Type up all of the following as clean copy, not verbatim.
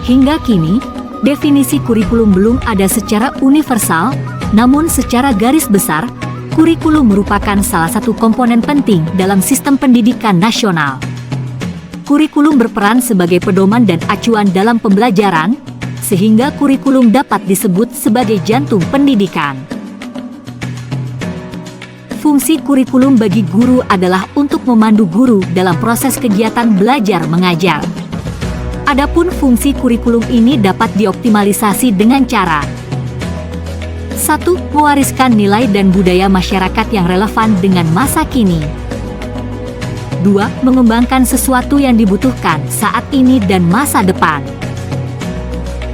Hingga kini, definisi kurikulum belum ada secara universal, namun secara garis besar, kurikulum merupakan salah satu komponen penting dalam sistem pendidikan nasional. Kurikulum berperan sebagai pedoman dan acuan dalam pembelajaran, sehingga kurikulum dapat disebut sebagai jantung pendidikan. Fungsi kurikulum bagi guru adalah untuk memandu guru dalam proses kegiatan belajar mengajar. Adapun fungsi kurikulum ini dapat dioptimalisasi dengan cara 1. Mewariskan nilai dan budaya masyarakat yang relevan dengan masa kini. 2. Mengembangkan sesuatu yang dibutuhkan saat ini dan masa depan.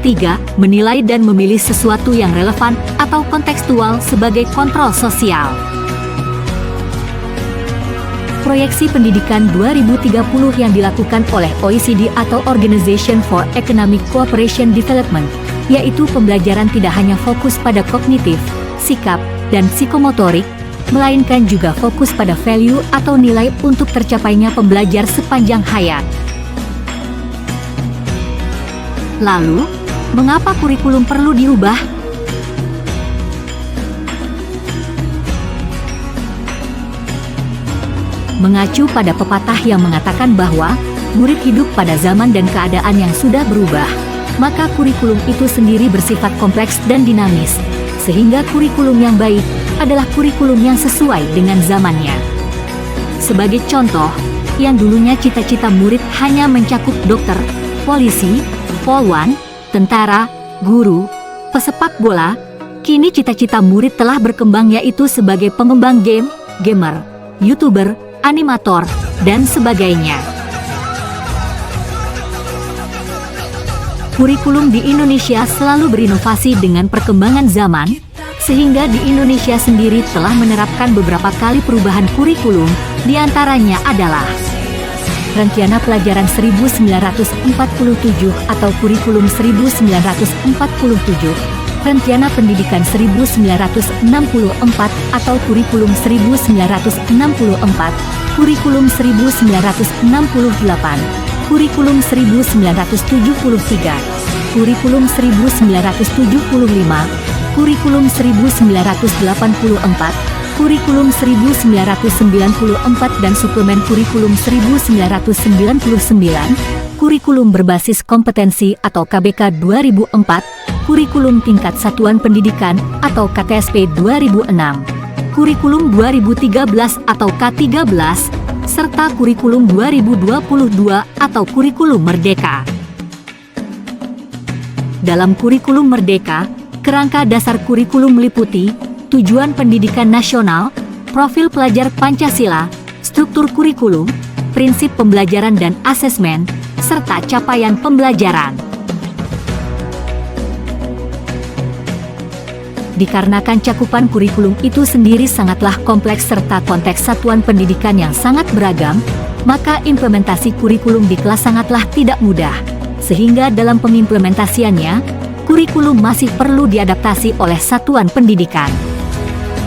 3. Menilai dan memilih sesuatu yang relevan atau kontekstual sebagai kontrol sosial. Proyeksi pendidikan 2030 yang dilakukan oleh OECD atau Organization for Economic Cooperation Development, yaitu pembelajaran tidak hanya fokus pada kognitif, sikap, dan psikomotorik, melainkan juga fokus pada value atau nilai untuk tercapainya pembelajar sepanjang hayat. Lalu, mengapa kurikulum perlu diubah? Mengacu pada pepatah yang mengatakan bahwa murid hidup pada zaman dan keadaan yang sudah berubah, maka kurikulum itu sendiri bersifat kompleks dan dinamis, sehingga kurikulum yang baik adalah kurikulum yang sesuai dengan zamannya. Sebagai contoh, yang dulunya cita-cita murid hanya mencakup dokter, polisi, polwan, tentara, guru, pesepak bola, kini cita-cita murid telah berkembang yaitu sebagai pengembang game, gamer, YouTuber, animator, dan sebagainya. Kurikulum di Indonesia selalu berinovasi dengan perkembangan zaman, sehingga di Indonesia sendiri telah menerapkan beberapa kali perubahan kurikulum, diantaranya adalah Rencana Pelajaran 1947 atau Kurikulum 1947, Rencana Pendidikan 1964 atau Kurikulum 1964, Kurikulum 1968, Kurikulum 1973, Kurikulum 1975, Kurikulum 1984, Kurikulum 1994 dan Suplemen Kurikulum 1999, Kurikulum Berbasis Kompetensi atau KBK 2004, Kurikulum Tingkat Satuan Pendidikan atau KTSP 2006, Kurikulum 2013 atau K13, serta Kurikulum 2022 atau Kurikulum Merdeka. Dalam Kurikulum Merdeka, kerangka dasar kurikulum meliputi tujuan pendidikan nasional, profil pelajar Pancasila, struktur kurikulum, prinsip pembelajaran dan asesmen, serta capaian pembelajaran. Dikarenakan cakupan kurikulum itu sendiri sangatlah kompleks serta konteks satuan pendidikan yang sangat beragam, maka implementasi kurikulum di kelas sangatlah tidak mudah, sehingga dalam pengimplementasiannya, kurikulum masih perlu diadaptasi oleh satuan pendidikan.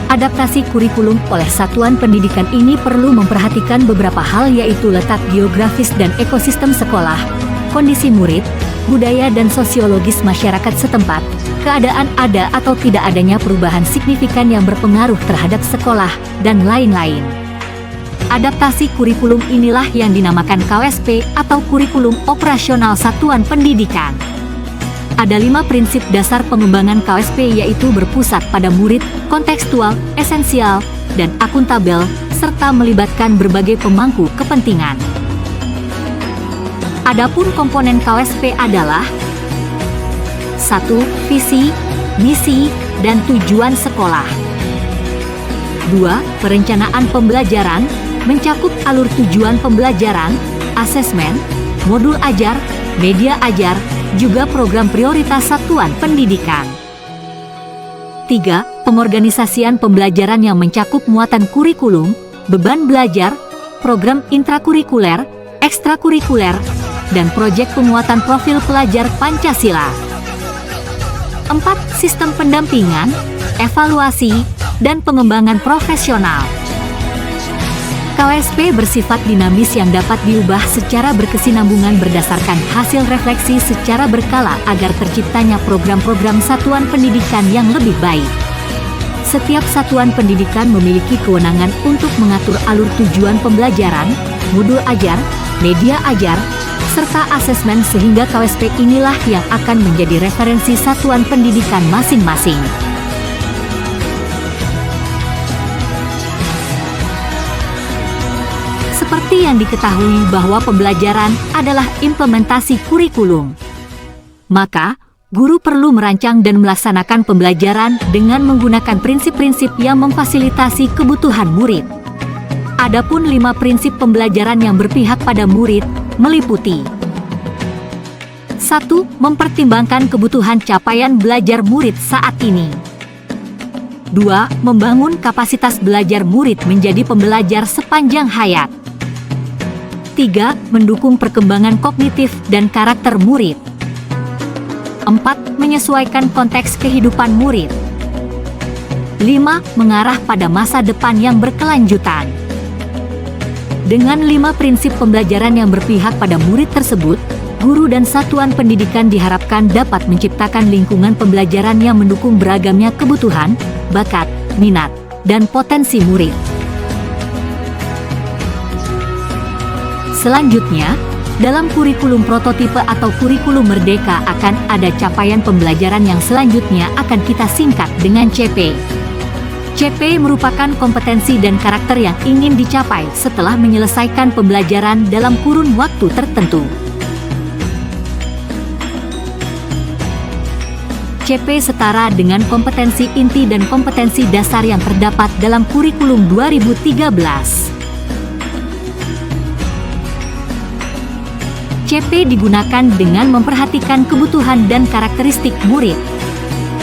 Adaptasi kurikulum oleh satuan pendidikan ini perlu memperhatikan beberapa hal yaitu letak geografis dan ekosistem sekolah, kondisi murid, budaya dan sosiologis masyarakat setempat, keadaan ada atau tidak adanya perubahan signifikan yang berpengaruh terhadap sekolah, dan lain-lain. Adaptasi kurikulum inilah yang dinamakan KOSP atau Kurikulum Operasional Satuan Pendidikan. Ada 5 prinsip dasar pengembangan KOSP yaitu berpusat pada murid, kontekstual, esensial, dan akuntabel, serta melibatkan berbagai pemangku kepentingan. Adapun komponen KOSP adalah 1. Visi, misi, dan tujuan sekolah. 2. Perencanaan pembelajaran, mencakup alur tujuan pembelajaran, asesmen, modul ajar, media ajar, juga program prioritas satuan pendidikan. 3. Pengorganisasian pembelajaran yang mencakup muatan kurikulum, beban belajar, program intrakurikuler, ekstrakurikuler, dan proyek penguatan profil pelajar Pancasila. 4. Sistem pendampingan, evaluasi, dan pengembangan profesional. KWSP bersifat dinamis yang dapat diubah secara berkesinambungan berdasarkan hasil refleksi secara berkala agar terciptanya program-program satuan pendidikan yang lebih baik. Setiap satuan pendidikan memiliki kewenangan untuk mengatur alur tujuan pembelajaran, modul ajar, media ajar, serta asesmen sehingga KWSP inilah yang akan menjadi referensi satuan pendidikan masing-masing. Seperti yang diketahui bahwa pembelajaran adalah implementasi kurikulum, maka guru perlu merancang dan melaksanakan pembelajaran dengan menggunakan prinsip-prinsip yang memfasilitasi kebutuhan murid. Adapun 5 prinsip pembelajaran yang berpihak pada murid meliputi: 1. Mempertimbangkan kebutuhan capaian belajar murid saat ini. 2. Membangun kapasitas belajar murid menjadi pembelajar sepanjang hayat. 3. Mendukung perkembangan kognitif dan karakter murid. 4. Menyesuaikan konteks kehidupan murid. 5. Mengarah pada masa depan yang berkelanjutan. Dengan 5 prinsip pembelajaran yang berpihak pada murid tersebut, guru dan satuan pendidikan diharapkan dapat menciptakan lingkungan pembelajaran yang mendukung beragamnya kebutuhan, bakat, minat, dan potensi murid. Selanjutnya, dalam kurikulum prototipe atau kurikulum merdeka akan ada capaian pembelajaran yang selanjutnya akan kita singkat dengan CP. CP merupakan kompetensi dan karakter yang ingin dicapai setelah menyelesaikan pembelajaran dalam kurun waktu tertentu. CP setara dengan kompetensi inti dan kompetensi dasar yang terdapat dalam kurikulum 2013. CP digunakan dengan memperhatikan kebutuhan dan karakteristik murid.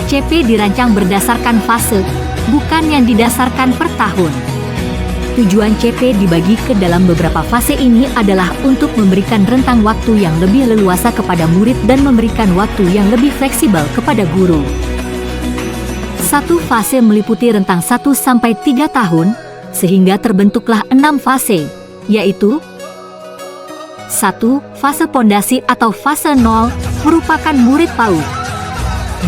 CP dirancang berdasarkan fase, bukan yang didasarkan per tahun. Tujuan CP dibagi ke dalam beberapa fase ini adalah untuk memberikan rentang waktu yang lebih leluasa kepada murid dan memberikan waktu yang lebih fleksibel kepada guru. Satu fase meliputi rentang 1-3 tahun, sehingga terbentuklah 6 fase, yaitu 1. Fase pondasi atau fase 0 merupakan murid PAUD.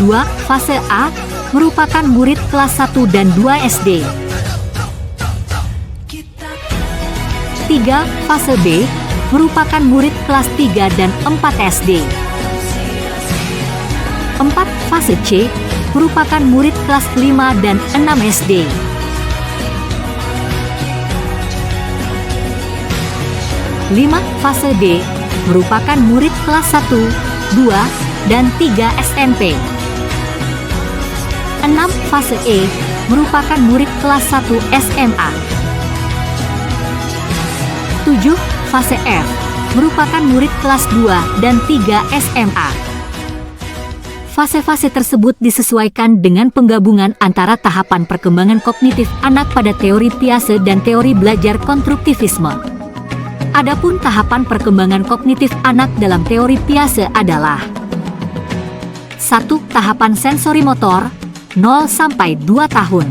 2. Fase A merupakan murid kelas 1 dan 2 SD. 3. Fase B merupakan murid kelas 3 dan 4 SD. 4. Fase C merupakan murid kelas 5 dan 6 SD. 5. Fase D merupakan murid kelas 1, 2, dan 3 SMP. 6. Fase E merupakan murid kelas 1 SMA. 7. Fase F merupakan murid kelas 2 dan 3 SMA. Fase-fase tersebut disesuaikan dengan penggabungan antara tahapan perkembangan kognitif anak pada teori Piaget dan teori belajar konstruktivisme. Adapun tahapan perkembangan kognitif anak dalam teori Piaget adalah 1. Tahapan sensori motor 0-2 tahun.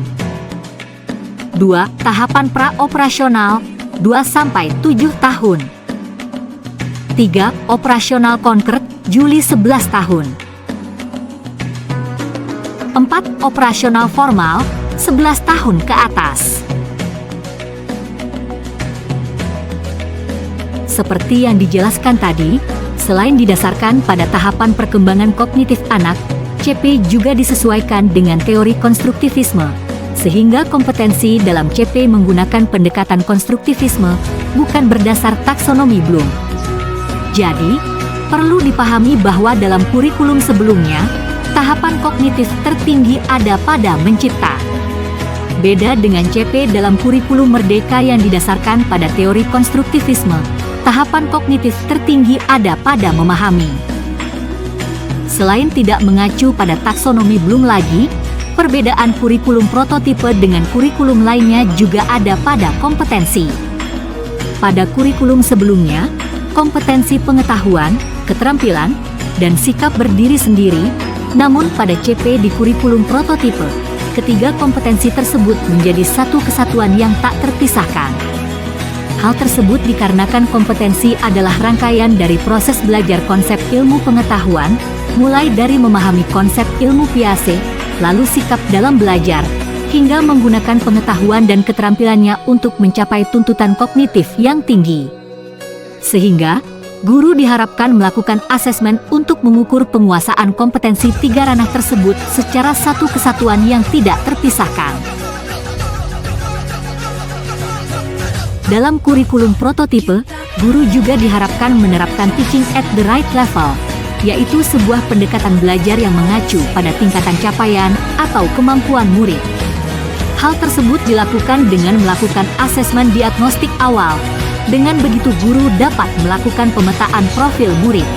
2. Tahapan praoperasional 2-7 tahun. 3. Operasional konkret Juli 11 tahun. 4. Operasional formal 11 tahun ke atas. Seperti yang dijelaskan tadi, selain didasarkan pada tahapan perkembangan kognitif anak, CP juga disesuaikan dengan teori konstruktivisme, sehingga kompetensi dalam CP menggunakan pendekatan konstruktivisme, bukan berdasar taksonomi Bloom. Jadi, perlu dipahami bahwa dalam kurikulum sebelumnya, tahapan kognitif tertinggi ada pada mencipta. Beda dengan CP dalam kurikulum merdeka yang didasarkan pada teori konstruktivisme, tahapan kognitif tertinggi ada pada memahami. Selain tidak mengacu pada taksonomi Bloom lagi, perbedaan kurikulum prototipe dengan kurikulum lainnya juga ada pada kompetensi. Pada kurikulum sebelumnya, kompetensi pengetahuan, keterampilan, dan sikap berdiri sendiri, namun pada CP di kurikulum prototipe, ketiga kompetensi tersebut menjadi satu kesatuan yang tak terpisahkan. Hal tersebut dikarenakan kompetensi adalah rangkaian dari proses belajar konsep ilmu pengetahuan, mulai dari memahami konsep ilmu Piaget, lalu sikap dalam belajar, hingga menggunakan pengetahuan dan keterampilannya untuk mencapai tuntutan kognitif yang tinggi. Sehingga, guru diharapkan melakukan asesmen untuk mengukur penguasaan kompetensi tiga ranah tersebut secara satu kesatuan yang tidak terpisahkan. Dalam kurikulum prototipe, guru juga diharapkan menerapkan teaching at the right level, yaitu sebuah pendekatan belajar yang mengacu pada tingkatan capaian atau kemampuan murid. Hal tersebut dilakukan dengan melakukan asesmen diagnostik awal. Dengan begitu guru dapat melakukan pemetaan profil murid.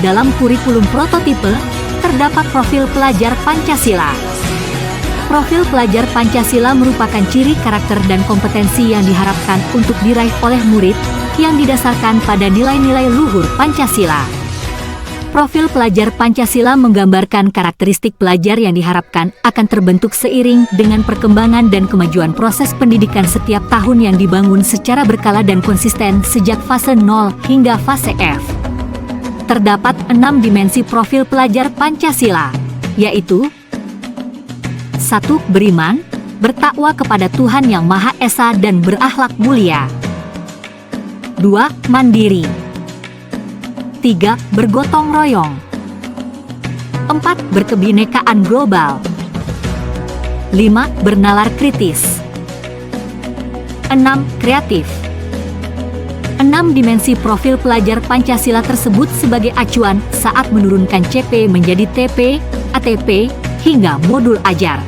Dalam kurikulum prototipe, terdapat profil pelajar Pancasila. Profil pelajar Pancasila merupakan ciri karakter dan kompetensi yang diharapkan untuk diraih oleh murid yang didasarkan pada nilai-nilai luhur Pancasila. Profil pelajar Pancasila menggambarkan karakteristik pelajar yang diharapkan akan terbentuk seiring dengan perkembangan dan kemajuan proses pendidikan setiap tahun yang dibangun secara berkala dan konsisten sejak fase 0 hingga fase F. Terdapat 6 dimensi profil pelajar Pancasila, yaitu 1. Beriman, bertakwa kepada Tuhan Yang Maha Esa dan berakhlak mulia. 2. Mandiri. 3. Bergotong royong. 4. Berkebinekaan global. 5. Bernalar kritis. 6. Kreatif. 6 dimensi profil pelajar Pancasila tersebut sebagai acuan saat menurunkan CP menjadi TP, ATP, hingga modul ajar.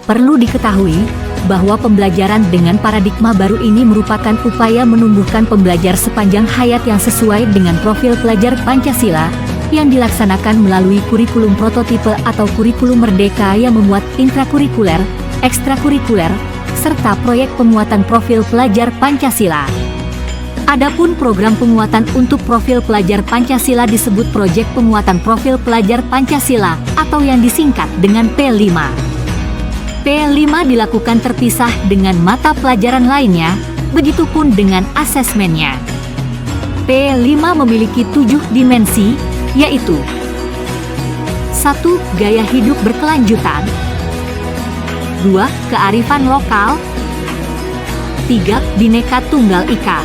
Perlu diketahui bahwa pembelajaran dengan paradigma baru ini merupakan upaya menumbuhkan pembelajar sepanjang hayat yang sesuai dengan profil pelajar Pancasila yang dilaksanakan melalui kurikulum prototipe atau kurikulum merdeka yang memuat intrakurikuler, ekstrakurikuler, serta proyek penguatan profil pelajar Pancasila. Adapun program penguatan untuk profil pelajar Pancasila disebut Proyek Penguatan Profil Pelajar Pancasila atau yang disingkat dengan P5. P5 dilakukan terpisah dengan mata pelajaran lainnya, begitupun dengan asesmennya. P5 memiliki 7 dimensi, yaitu 1. Gaya hidup berkelanjutan. 2. Kearifan lokal. 3. Bhinneka Tunggal Ika.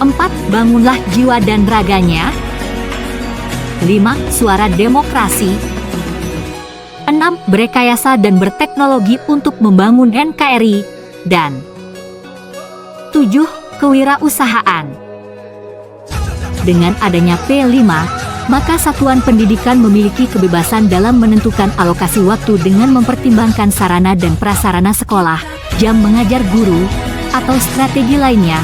4. Bangunlah jiwa dan raganya. 5. Suara demokrasi. 6. Berekayasa dan berteknologi untuk membangun NKRI. Dan 7. Kewirausahaan. Dengan adanya P5, maka satuan pendidikan memiliki kebebasan dalam menentukan alokasi waktu dengan mempertimbangkan sarana dan prasarana sekolah, jam mengajar guru, atau strategi lainnya,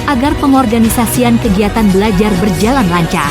agar pengorganisasian kegiatan belajar berjalan lancar.